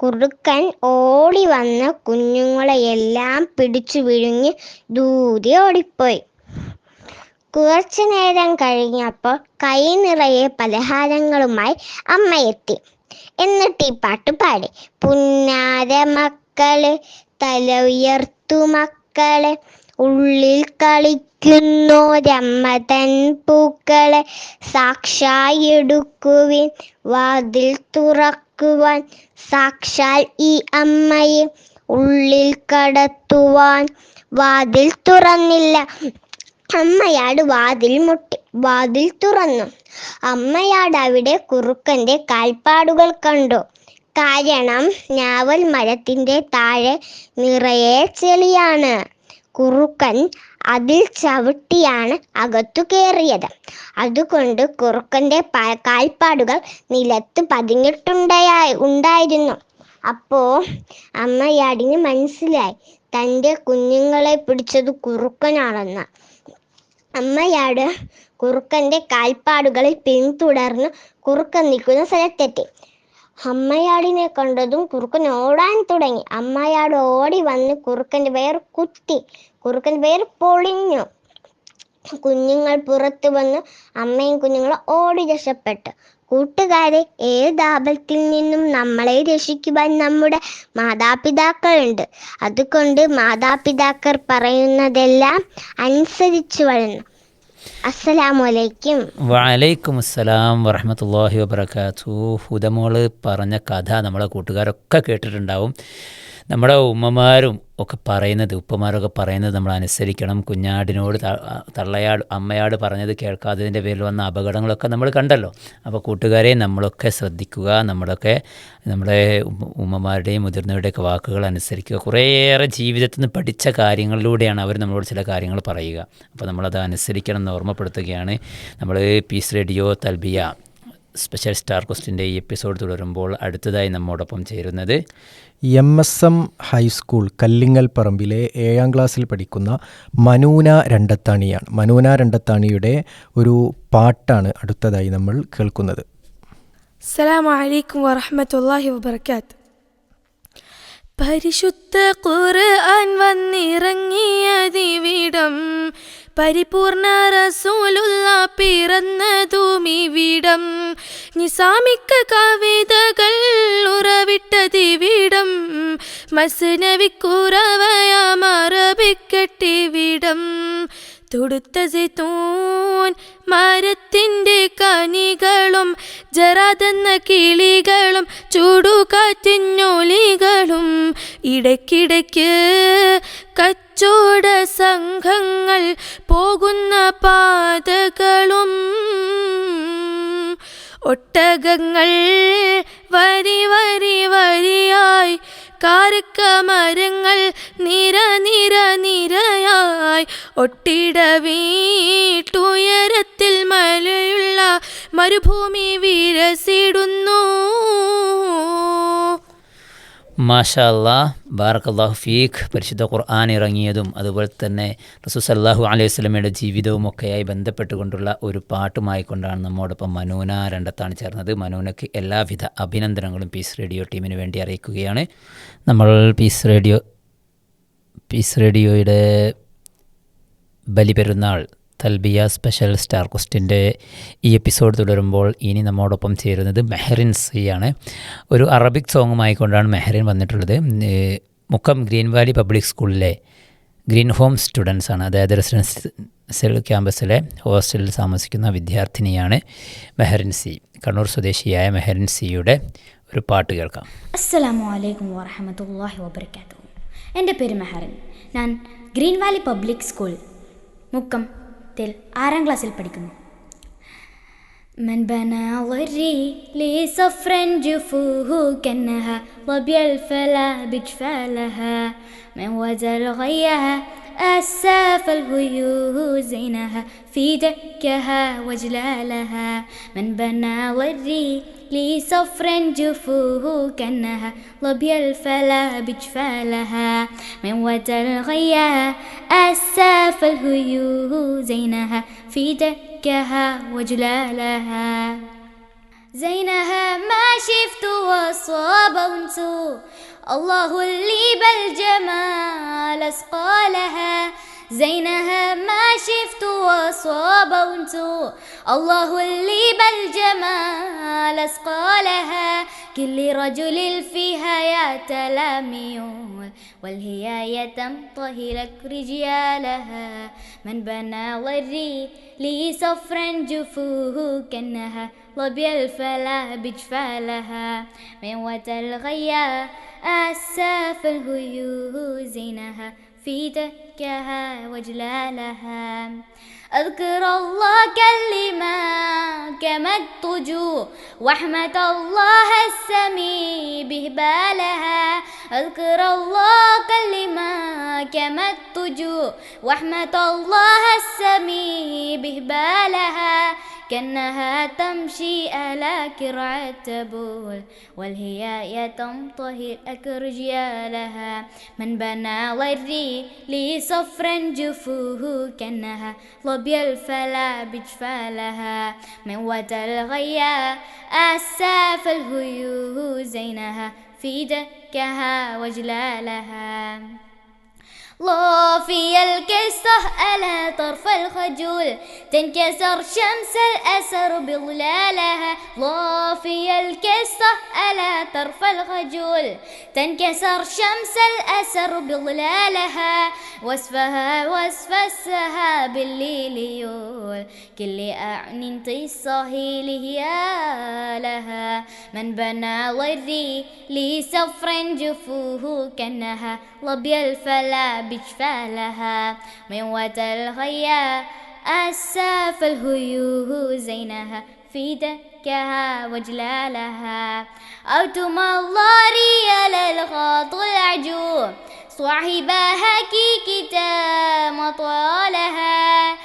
കുറുക്കൻ ഓടി വന്ന് കുഞ്ഞുങ്ങളെയെല്ലാം പിടിച്ചു വിഴുങ്ങി ദൂരെ ഓടിപ്പോയി. കുറച്ചു നേരം കഴിഞ്ഞപ്പോൾ കൈ നിറയെ പലഹാരങ്ങളുമായി അമ്മ എത്തി. എന്നിട്ട് ഈ പാട്ട് പാടി. പുന്നാര മക്കളെ, തല ഉയർത്തു മക്കളെ, ഉള്ളിൽ കളിക്കുന്നോരമ്മ തൻ പൂക്കളെ, സാക്ഷാൽ എടുക്കുവിൻ വാതിൽ തുറക്കുവാൻ, സാക്ഷാൽ ഈ അമ്മയെ ഉള്ളിൽ കടത്തുവാൻ. വാതിൽ തുറന്നില്ല. അമ്മയാട് വാതിൽ മുട്ടി. വാതിൽ തുറന്നു. അമ്മയാട് അവിടെ കുറുക്കൻ്റെ കാൽപ്പാടുകൾ കണ്ടു. കാരണം ഞാവൽ മരത്തിൻ്റെ താഴെ നിറയെ ചെളിയാണ്. കുറുക്കൻ അതിൽ ചവിട്ടിയാണ് അകത്തു കയറിയത്. അതുകൊണ്ട് കുറുക്കൻ്റെ കാൽപ്പാടുകൾ നിലത്ത് പതിഞ്ഞിട്ടുണ്ടായിരുന്നു. അപ്പോൾ അമ്മയാടിന് മനസ്സിലായി തൻ്റെ കുഞ്ഞുങ്ങളെ പിടിച്ചത് കുറുക്കനാണെന്ന്. അമ്മയാട് കുറുക്കൻ്റെ കാൽപ്പാടുകളിൽ പിന്തുടർന്ന് കുറുക്കൻ നിൽക്കുന്ന സ്ഥലത്തെത്തി. അമ്മയാടിനെ കണ്ടതും കുറുക്കൻ ഓടാൻ തുടങ്ങി. അമ്മയാട് ഓടി വന്ന് കുറുക്കൻ്റെ വയർ കുത്തി. കുറുക്കൻ്റെ വയർ പൊളിഞ്ഞു. കുഞ്ഞുങ്ങൾ പുറത്തു വന്ന് അമ്മയും കുഞ്ഞുങ്ങളും ഓടി രക്ഷപ്പെട്ടു. കൂട്ടുകാരെ, ഏത് ആപത്തിൽ നിന്നും നമ്മളെ രക്ഷിക്കുവാൻ നമ്മുടെ മാതാപിതാക്കളുണ്ട്. അതുകൊണ്ട് മാതാപിതാക്കൾ പറയുന്നതെല്ലാം അനുസരിച്ചു വളരണം. അസ്സലാമു അലൈക്കും. വഅലൈക്കും അസ്സലാം വറഹ്മത്തുള്ളാഹി വബറകാതുഹു. ഹുദമോള് പറഞ്ഞ കഥ നമ്മളെ കൂട്ടുകാരൊക്കെ കേട്ടിട്ടുണ്ടാവും. നമ്മുടെ ഉമ്മമാരും ഒക്കെ പറയുന്നത്, ഉപ്പമാരൊക്കെ പറയുന്നത് നമ്മൾ അനുസരിക്കണം. കുഞ്ഞാടിനോട് അമ്മയാട് പറഞ്ഞത് കേൾക്കാത്തതിൻ്റെ പേരിൽ വന്ന അപകടങ്ങളൊക്കെ നമ്മൾ കണ്ടല്ലോ. അപ്പോൾ കൂട്ടുകാരെ, നമ്മളൊക്കെ ശ്രദ്ധിക്കുക. നമ്മുടെ ഉമ്മമാരുടെയും മുതിർന്നവരുടെയൊക്കെ വാക്കുകൾ അനുസരിക്കുക. കുറേയേറെ ജീവിതത്തിൽ നിന്ന് പഠിച്ച കാര്യങ്ങളിലൂടെയാണ് അവർ നമ്മളോട് ചില കാര്യങ്ങൾ പറയുക. അപ്പോൾ നമ്മളത് അനുസരിക്കണം എന്ന് ഓർമ്മപ്പെടുത്തുകയാണ്. നമ്മൾ piece radio Talbiya special star ക്വസ്റ്റിൻ്റെ ഈ എപ്പിസോഡ് തുടരുമ്പോൾ അടുത്തതായി നമ്മോടൊപ്പം ചേരുന്നത് MSM ഹൈസ്കൂൾ കല്ലിങ്ങൽ പറമ്പിലെ 7ാം ക്ലാസ്സിൽ പഠിക്കുന്ന മനൂന രണ്ടത്താണിയാണ്. മനൂന രണ്ടത്താണിയുടെ ഒരു പാട്ടാണ് അടുത്തതായി നമ്മൾ കേൾക്കുന്നത്. അസ്സലാമു അലൈക്കും വറഹ്മത്തുള്ളാഹി വബറകാത്ത്. പരിശുദ്ധ ഖുർആൻ വന്നിറങ്ങിയതിവിടം, പരിപൂർണ റസൂലുള്ള പിറന്നതുമിവിടം. നിസാമിക്ക കവിതകൾ ഉറവിട്ടതിവിടം. മസ്നവിക്കുറവയാം അറബിക്കട്ടിവിടം. തുടുത്ത സൈത്തൂൻ മരത്തിൻ്റെ കനികളും ജറാതെന്ന കിളികളും ചൂടുകാറ്റിഞ്ഞൊലികളും ഇടയ്ക്കിടയ്ക്ക് കച്ചോട സംഘങ്ങൾ പോകുന്ന പാതകളും ഒട്ടകങ്ങൾ വരി വരി വരിയായി കാരക്ക മരങ്ങൾ നിര നിര നിരയായി ഒട്ടിട വീട്ടുയരത്തിൽ മലയുള്ള മരുഭൂമി വിരസിടുന്നു. മാഷാ അല്ലാഹ്, ബാറക്കല്ലാഹു ഫീഖ്. പരിശുദ്ധ ഖുർആൻ ഇറങ്ങിയതും അതുപോലെ തന്നെ റസൂൽ സല്ലല്ലാഹു അലൈഹി വസല്ലമയുടെ ജീവിതവുമൊക്കെയായി ബന്ധപ്പെട്ടുകൊണ്ടുള്ള ഒരു പാട്ടുമായി കൊണ്ടാണ് നമ്മോടൊപ്പം മനൂന രണ്ടത്താണ് ചേർന്നത്. മനൂനയ്ക്ക് എല്ലാവിധ അഭിനന്ദനങ്ങളും പീസ് റേഡിയോ ടീമിന് വേണ്ടി അറിയിക്കുകയാണ്. നമ്മൾ പീസ് റേഡിയോയുടെ ബലിപെരുന്നാൾ തൽബിയ സ്പെഷ്യൽ സ്റ്റാർ ക്വസ്റ്റിൻ്റെ ഈ എപ്പിസോഡ് തുടരുമ്പോൾ ഇനി നമ്മോടൊപ്പം ചേരുന്നത് മെഹറിൻ സിയാണ്. ഒരു അറബിക് സോങ്ങുമായി കൊണ്ടാണ് മെഹറിൻ വന്നിട്ടുള്ളത്. മുക്കം ഗ്രീൻ വാലി പബ്ലിക് സ്കൂളിലെ ഗ്രീൻ ഹോം സ്റ്റുഡൻസാണ്. അതായത് റെസിഡൻഷ്യൽ ക്യാമ്പസിലെ ഹോസ്റ്റലിൽ താമസിക്കുന്ന വിദ്യാർത്ഥിനിയാണ് മെഹറിൻ സി. കണ്ണൂർ സ്വദേശിയായ മെഹറിൻ സിയുടെ ഒരു പാട്ട് കേൾക്കാം. അസ്സലാമു അലൈക്കും വറഹ്മത്തുള്ളാഹി വബറകാതുഹു. എൻ്റെ പേര് മെഹറിൻ. ഞാൻ green Valley public school Mukkam 6ാം ക്ലാസ്സിൽ പഠിക്കുന്നു. من بنى ضري لي صفرا جفوه كأنها ظبي الفلا بجفالها من وزر غيها أساف الهيوه زينها في دكها وجلالها من بنى ضري لي صفرا جفوه كأنها ظبي الفلا بجفالها من وزر غيها أساف الهيوه زينها في دكها وجلالها زينها ما شفت وصاب انسو الله اللي بالجمال اسقالها زينها ما شفت وصاب انسو الله اللي بالجمال اسقالها كل رجل فيها يا ميول والهياية تمطهي لك رجالها من بنى ضري لي صفرا جفوه كأنها ظبي الفلا بجفالها من وتر الغيا أساف الهيوه زينها في دكها وجلالها أذكر الله كلما كمدت وحمة الله السمي بهبالها أذكر الله كلما كمدت وحمة الله السمي بهبالها كأنها تمشي على كرع التبول والهياية تمطهي أكرجيالها من بنى ضري لي صفرا جفوه كأنها ظبي الفلا بجفالها من وتر الغيا أساف الهيوه زينها في دكها وجلالها ضافي الكسة على طرف الخجول تنكسر شمس الأسر بظلالها ضافي الكسة على طرف الخجول تنكسر شمس الأسر بظلالها وصفها وصف السحاب الليل يول كل أعن تصهيل هيالها من بنى ضري لي صفرا جفوه كأنها ظبي الفلا بجفالها من وتر الغيا أساف الهيوه زينها في دكها وجلالها أوتم الضاري على الخاط العجو صاحبها كي كتام طالها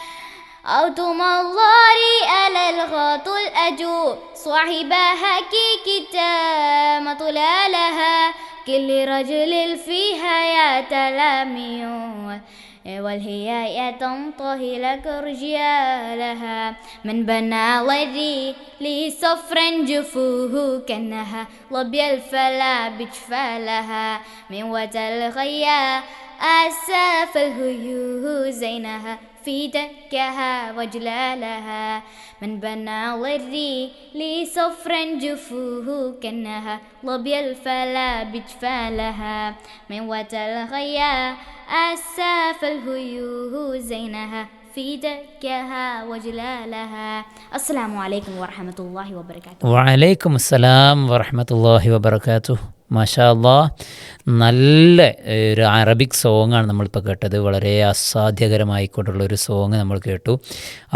أوتم الضاري على الخاط الأجو صاحبها كي كتام طلالها كل رجل فيها يا تلاميون والهياية تمطهي لك رجالها من بنى ضري لي صفرا جفوه كأنها ظبي الفلا بجفالها من وتر الغيا أساف الهيوه زينها في دكها وجلالها من بنى ضري لي صفرا جفوه كأنها ظبي الفلا بجفالها من وتى الغيا أساف الهيوه زينها في دكها وجلالها. السلام عليكم ورحمة الله وبركاته. വഅലൈക്കും അസ്സലാം വറഹ്മത്തുള്ളാഹി വബറകാതുഹു. മാഷാ അല്ലാഹ്, നല്ല ഒരു അറബിക് സോങ്ങാണ് നമ്മളിപ്പോൾ കേട്ടത്. വളരെ അസാധ്യകരമായിക്കൊണ്ടുള്ളൊരു സോങ് നമ്മൾ കേട്ടു.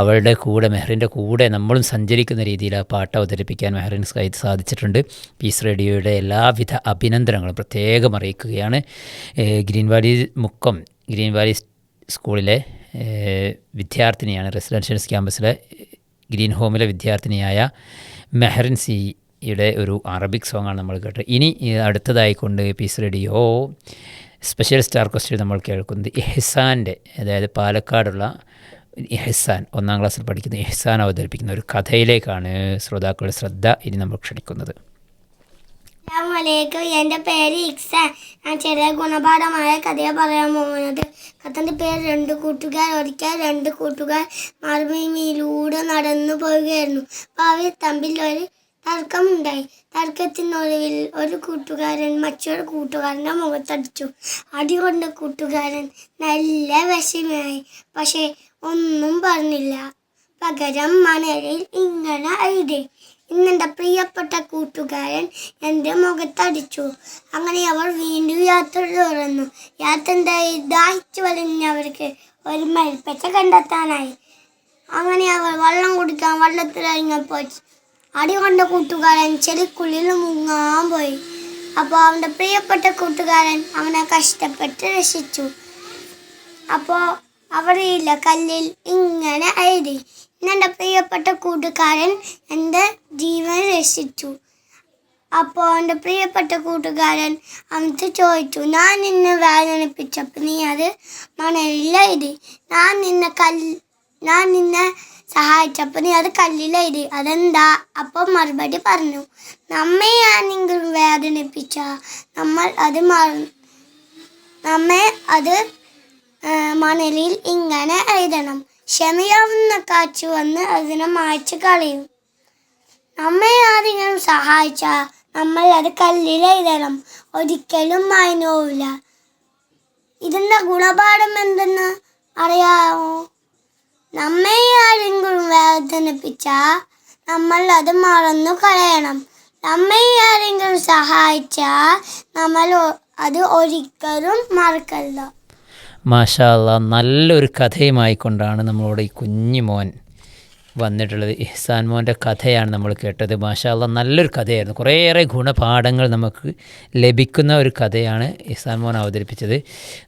അവളുടെ കൂടെ, മെഹറിൻ്റെ കൂടെ നമ്മളും സഞ്ചരിക്കുന്ന രീതിയിൽ ആ പാട്ട് അവതരിപ്പിക്കാൻ മെഹറിന് സാധിച്ചിട്ടുണ്ട്. പീസ് റേഡിയോയുടെ എല്ലാവിധ അഭിനന്ദനങ്ങളും പ്രത്യേകം അറിയിക്കുകയാണ്. Green valley Mukkam green valley സ്കൂളിലെ വിദ്യാർത്ഥിനിയാണ്, റെസിഡൻഷ്യൽ ക്യാമ്പസിലെ ഗ്രീൻ ഹോമിലെ വിദ്യാർത്ഥിനിയായ മെഹറിൻ സിയുടെ ഒരു അറബിക് സോങ്ങാണ് നമ്മൾ കേട്ടത്. ഇനി അടുത്തതായിക്കൊണ്ട് peace radio special star question നമ്മൾ കേൾക്കുന്നത് ഇഹ്സാൻ്റെ, അതായത് പാലക്കാടുള്ള ഇഹ്സാൻ, 1ാം ക്ലാസ്സിൽ പഠിക്കുന്ന ഇഹ്സാൻ അവതരിപ്പിക്കുന്ന ഒരു കഥയിലേക്കാണ് ശ്രോതാക്കളുടെ ശ്രദ്ധ ഇനി നമ്മൾ ക്ഷണിക്കുന്നത്. അസ്സലാമലൈക്കും. എൻ്റെ പേര് ഇക്സാൻ. ഞാൻ ചെറിയ ഗുണപാഠമായ കഥയെ പറയാൻ പോകുന്നത്. കഥൻ്റെ പേര് 2 കൂട്ടുകാർ. ഒരിക്കൽ 2 കൂട്ടുകാർ മരുഭൂമിയിലൂടെ നടന്നു പോവുകയായിരുന്നു. അപ്പോൾ അവർ തമ്മിൽ ഒരു തർക്കമുണ്ടായി. തർക്കത്തിനൊടുവിൽ ഒരു കൂട്ടുകാരൻ മറ്റൊരു കൂട്ടുകാരൻ്റെ മുഖത്തടിച്ചു. അടികൊണ്ട് കൂട്ടുകാരൻ നല്ല വിഷമമായി. പക്ഷേ ഒന്നും പറഞ്ഞില്ല. പകരം മണലിൽ ഇങ്ങനെ എഴുതി: ഇന്നെൻ്റെ പ്രിയപ്പെട്ട കൂട്ടുകാരൻ എൻ്റെ മുഖത്തടിച്ചു. അങ്ങനെ അവർ വീണ്ടും യാത്ര തുടർന്നു. യാത്ര ദാഹിച്ചു വലിഞ്ഞവർക്ക് ഒരു മൽപ്പച്ച കണ്ടെത്താനായി. അങ്ങനെ അവർ വെള്ളം കുടിക്കാൻ വെള്ളത്തിലിറങ്ങിയപ്പോൾ അടികൊണ്ട കൂട്ടുകാരൻ ചെളിക്കുള്ളിൽ മുങ്ങാൻ പോയി. അപ്പോൾ അവൻ്റെ പ്രിയപ്പെട്ട കൂട്ടുകാരൻ അവനെ കഷ്ടപ്പെട്ട് രക്ഷിച്ചു. അപ്പോൾ അവരില്ല കല്ലിൽ ഇങ്ങനെ എഴുതി: ഇന്നെൻ്റെ പ്രിയപ്പെട്ട കൂട്ടുകാരൻ എൻ്റെ ജീവൻ രക്ഷിച്ചു. അപ്പോൾ എൻ്റെ പ്രിയപ്പെട്ട കൂട്ടുകാരൻ അവനത്ത് ചോദിച്ചു: ഞാൻ നിന്നെ വേദനിപ്പിച്ചപ്പോൾ നീ അത് മണലിലെഴുതി. ഞാൻ നിന്നെ സഹായിച്ചപ്പോൾ നീ അത് കല്ലിലെഴുതി. അതെന്താ? അപ്പോൾ മറുപടി പറഞ്ഞു: നമ്മെ ആരെങ്കിലും വേദനിപ്പിച്ച നമ്മെ അത് മണലിൽ ഇങ്ങനെ എഴുതണം. ക്ഷമയാവുന്ന കാറ്റ് വന്ന് അതിനെ മായ്ച്ചു കളയും. നമ്മെ ആരെങ്കിലും സഹായിച്ചാൽ നമ്മൾ അത് കല്ലിലെഴുതണം. ഒരിക്കലും മായ്പോവില്ല. ഇതിൻ്റെ ഗുണപാഠം എന്തെന്ന് അറിയാമോ? നമ്മെ ആരെങ്കിലും വേദനിപ്പിച്ചാൽ നമ്മൾ അത് മറന്നു കളയണം. നമ്മെ ആരെങ്കിലും സഹായിച്ചാൽ നമ്മൾ അത് ഒരിക്കലും മറക്കരുത്. മാഷാ അല്ലാഹ്, നല്ലൊരു കഥയുമായിക്കൊണ്ടാണ് നമ്മളോട് ഈ കുഞ്ഞു മോൻ വന്നിട്ടുള്ളത്. ഇഹ്സാൻ മോൻ്റെ കഥയാണ് നമ്മൾ കേട്ടത്. മാഷാ അല്ലാഹ്, നല്ലൊരു കഥയായിരുന്നു. കുറേയേറെ ഗുണപാഠങ്ങൾ നമുക്ക് ലഭിക്കുന്ന ഒരു കഥയാണ് ഇഹ്സാൻ മോൻ അവതരിപ്പിച്ചത്.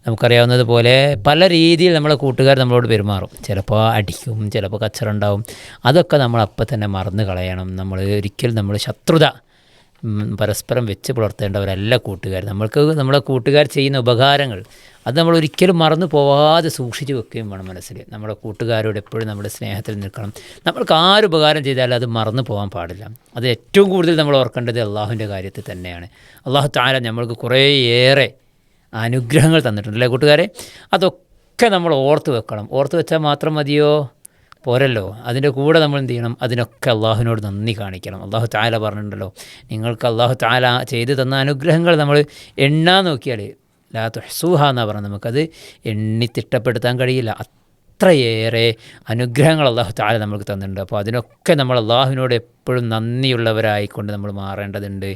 നമുക്കറിയാവുന്നതുപോലെ പല രീതിയിൽ നമ്മളെ കൂട്ടുകാർ നമ്മളോട് പെരുമാറും. ചിലപ്പോൾ അടിക്കും, ചിലപ്പോൾ കച്ചറ ഉണ്ടാവും. അതൊക്കെ നമ്മൾ അപ്പം തന്നെ മറന്നു കളയണം. നമ്മൾ ശത്രുത പരസ്പരം വെച്ച് പുലർത്തേണ്ടവരല്ല കൂട്ടുകാർ. നമ്മളെ കൂട്ടുകാർ ചെയ്യുന്ന ഉപകാരങ്ങൾ അത് നമ്മൾ ഒരിക്കലും മറന്നു പോവാതെ സൂക്ഷിച്ച് വെക്കുകയും വേണം മനസ്സിൽ. നമ്മുടെ കൂട്ടുകാരോട് എപ്പോഴും നമ്മുടെ സ്നേഹത്തിൽ നിൽക്കണം. നമ്മൾക്ക് ആരുപകാരം ചെയ്താലും അത് മറന്നു പോകാൻ പാടില്ല. അത് ഏറ്റവും കൂടുതൽ നമ്മൾ ഓർക്കേണ്ടത് അള്ളാഹുവിൻ്റെ കാര്യത്തിൽ തന്നെയാണ്. അള്ളാഹു തആല നമ്മൾക്ക് കുറേയേറെ അനുഗ്രഹങ്ങൾ തന്നിട്ടുണ്ട് അല്ലേ കൂട്ടുകാരെ? അതൊക്കെ നമ്മൾ ഓർത്ത് വെക്കണം. ഓർത്ത് വെച്ചാൽ മാത്രം മതിയോ? പോരല്ലോ. അതിൻ്റെ കൂടെ നമ്മൾ എന്ത് ചെയ്യണം? അതിനൊക്കെ അള്ളാഹുവിനോട് നന്ദി കാണിക്കണം. അള്ളാഹു തആല പറഞ്ഞിട്ടുണ്ടല്ലോ, നിങ്ങൾക്ക് അള്ളാഹു തആല ചെയ്തു തന്ന അനുഗ്രഹങ്ങൾ നമ്മൾ എണ്ണാൻ നോക്കിയാൽ ലാ തുഹ്സൂഹ എന്നാണ് പറഞ്ഞത്. നമുക്കത് എണ്ണിത്തിട്ടപ്പെടുത്താൻ കഴിയില്ല. അത്രയേറെ അനുഗ്രഹങ്ങൾ അള്ളാഹു തആല നമുക്ക് തന്നിട്ടുണ്ട്. അപ്പോൾ അതിനൊക്കെ നമ്മൾ അള്ളാഹുവിനോട് എപ്പോഴും നന്ദിയുള്ളവരായിക്കൊണ്ട് നമ്മൾ മാറേണ്ടതുണ്ട്.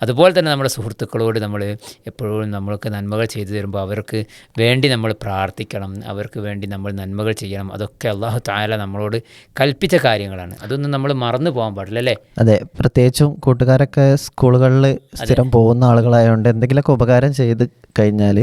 അതുപോലെ തന്നെ നമ്മുടെ സുഹൃത്തുക്കളോട് നമ്മൾ എപ്പോഴും നമ്മൾക്ക് നന്മകൾ ചെയ്തു തരുമ്പോൾ അവർക്ക് വേണ്ടി നമ്മൾ പ്രാർത്ഥിക്കണം. അവർക്ക് വേണ്ടി നമ്മൾ നന്മകൾ ചെയ്യണം. അതൊക്കെ അള്ളാഹു തആല നമ്മളോട് കൽപ്പിച്ച കാര്യങ്ങളാണ്. അതൊന്നും നമ്മൾ മറന്നു പോകാൻ പാടില്ല അല്ലേ? അതെ, പ്രത്യേകിച്ചും കൂട്ടുകാരൊക്കെ സ്കൂളുകളിൽ സ്ഥിരം പോകുന്ന ആളുകളായതുകൊണ്ട് എന്തെങ്കിലുമൊക്കെ ഉപകാരം ചെയ്ത് കഴിഞ്ഞാൽ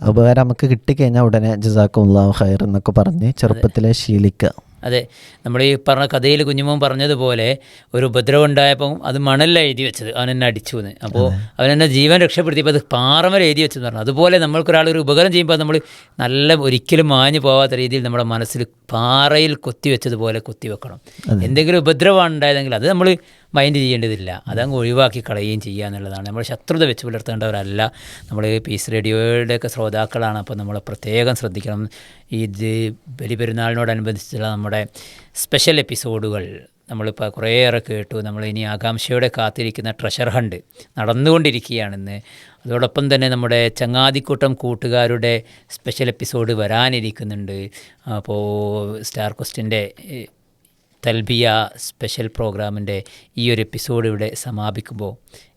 ഉപകാരം നമുക്ക് കിട്ടിക്കഴിഞ്ഞാൽ ഉടനെ ജസാക്കുമുല്ലാഹു ഖൈർ എന്നൊക്കെ പറഞ്ഞ് ചെറുപ്പത്തിലെ ശീലിക്കുക. അതെ, നമ്മൾ ഈ പറഞ്ഞ കഥയിൽ കുഞ്ഞുമോൻ പറഞ്ഞതുപോലെ ഒരു ഉപദ്രവം ഉണ്ടായപ്പോൾ അത് മണലിൽ എഴുതി വെച്ചത്, അവൻ എന്നെ അടിച്ചു എന്ന്. അപ്പോൾ അവൻ എന്നെ ജീവൻ രക്ഷപ്പെടുത്തിയപ്പോൾ അത് പാറമല എഴുതി വെച്ചെന്ന് പറഞ്ഞു. അതുപോലെ നമ്മൾക്കൊരാളൊരു ഉപകാരം ചെയ്യുമ്പോൾ നമ്മൾ നല്ല ഒരിക്കലും മാഞ്ഞു പോകാത്ത രീതിയിൽ നമ്മുടെ മനസ്സിൽ പാറയിൽ കൊത്തി വെച്ചതുപോലെ കൊത്തി വെക്കണം. എന്തെങ്കിലും ഉപദ്രവമാണ് ഉണ്ടായതെങ്കിൽ അത് നമ്മൾ മൈൻഡ് ചെയ്യേണ്ടതില്ല, അതങ്ങ് ഒഴിവാക്കി കളയുകയും ചെയ്യുക എന്നുള്ളതാണ്. നമ്മൾ ശത്രുത വെച്ച് പുലർത്തേണ്ടവരല്ല. നമ്മൾ പീസ് റേഡിയോയുടെയൊക്കെ ശ്രോതാക്കളാണ്. അപ്പോൾ നമ്മൾ പ്രത്യേകം ശ്രദ്ധിക്കണം. ഇത് ബലിപെരുന്നാളിനോടനുബന്ധിച്ചുള്ള നമ്മുടെ സ്പെഷ്യൽ എപ്പിസോഡുകൾ നമ്മളിപ്പോൾ കുറേയേറെ കേട്ടു. നമ്മൾ ഇനി ആകാംക്ഷയോടെ കാത്തിരിക്കുന്ന ട്രഷർ ഹണ്ട് നടന്നുകൊണ്ടിരിക്കുകയാണെന്ന്. അതോടൊപ്പം തന്നെ നമ്മുടെ ചങ്ങാതിക്കൂട്ടം കൂട്ടുകാരുടെ സ്പെഷ്യൽ എപ്പിസോഡ് വരാനിരിക്കുന്നുണ്ട്. അപ്പോൾ സ്റ്റാർ ക്വസ്റ്റിൻ്റെ തൽബിയ സ്പെഷ്യൽ പ്രോഗ്രാമിൻ്റെ ഈ ഒരു എപ്പിസോഡ് ഇവിടെ സമാപിക്കുമ്പോൾ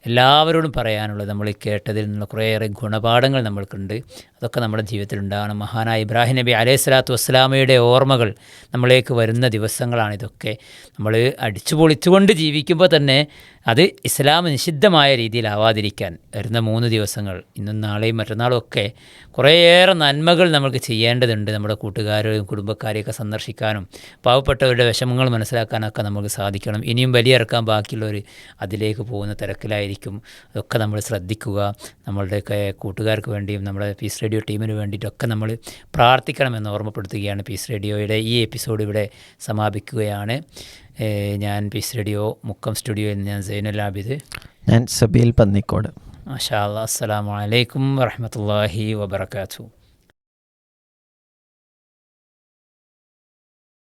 എല്ലാവരോടും പറയാനുള്ളത്, നമ്മൾ കേട്ടതിൽ നിന്നുള്ള കുറേയേറെ ഗുണപാഠങ്ങൾ നമ്മൾക്കുണ്ട്. അതൊക്കെ നമ്മുടെ ജീവിതത്തിലുണ്ടാകണം. മഹാനായ ഇബ്രാഹിം നബി അലൈഹി സ്വലാത്തു വസ്സലാമയുടെ ഓർമ്മകൾ നമ്മളിലേക്ക് വരുന്ന ദിവസങ്ങളാണിതൊക്കെ. നമ്മൾ അടിച്ചു പൊളിച്ചുകൊണ്ട് ജീവിക്കുമ്പോൾ തന്നെ അത് ഇസ്ലാം നിഷിദ്ധമായ രീതിയിലാവാതിരിക്കാൻ വരുന്ന 3 ദിവസങ്ങൾ, ഇന്നും നാളെയും മറ്റന്നാളും ഒക്കെ കുറേയേറെ നന്മകൾ നമുക്ക് ചെയ്യേണ്ടതുണ്ട്. നമ്മുടെ കൂട്ടുകാരെയും കുടുംബക്കാരെയൊക്കെ സന്ദർശിക്കാനും പാവപ്പെട്ടവരുടെ വിഷമങ്ങൾ മനസ്സിലാക്കാനൊക്കെ നമുക്ക് സാധിക്കണം. ഇനിയും ബലിയിറക്കാൻ ബാക്കിയുള്ളവർ അതിലേക്ക് പോകുന്ന തിരക്കിലായിരിക്കും. അതൊക്കെ നമ്മൾ ശ്രദ്ധിക്കുക. നമ്മളുടെയൊക്കെ കൂട്ടുകാർക്ക് വേണ്ടിയും നമ്മുടെ പീസ് റേഡിയോ ടീമിന് വേണ്ടിയിട്ടൊക്കെ നമ്മൾ പ്രാർത്ഥിക്കണമെന്ന് ഓർമ്മപ്പെടുത്തുകയാണ്. പീസ് റേഡിയോയുടെ ഈ എപ്പിസോഡ് ഇവിടെ സമാപിക്കുകയാണ്. ഞാൻ പീസ് റേഡിയോ മുക്കം സ്റ്റുഡിയോയിൽ നിന്ന് ഞാൻ സൈനുൽ ആബിദ്, ഞാൻ സബീൽ പന്നിക്കോട്. മാഷാ അല്ലാഹ്. അസ്സലാമു അലൈക്കും വറഹ്മത്തുള്ളാഹി വബറകാതുഹു.